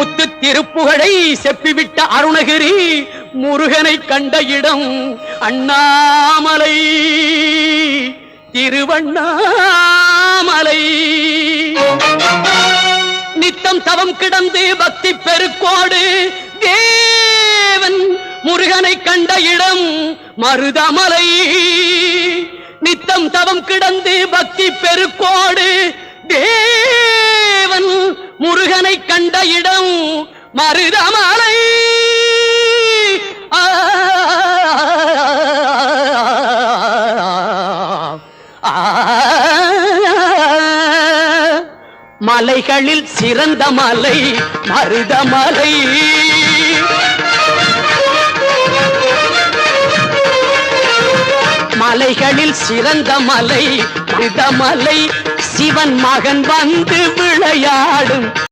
முத்து திருப்புகழை செப்பிவிட்ட அருணகிரி முருகனை கண்ட இடம் அண்ணாமலை திருவண்ணாமலை. நித்தம் தவம் கிடந்து பக்தி பெருக்கோடு தேவன் முருகனை கண்ட இடம் மருதமலை. நித்தம் தவம் கிடந்து பக்தி பெருக்கோடு தேவன் முருகனை கண்ட இடம் மருதமலை. மலைகளில் சிறந்த மலை மருதமலை. மலைகளில் சிறந்த மலை மருதமலை. சிவன் மகன் வந்து விளையாடும்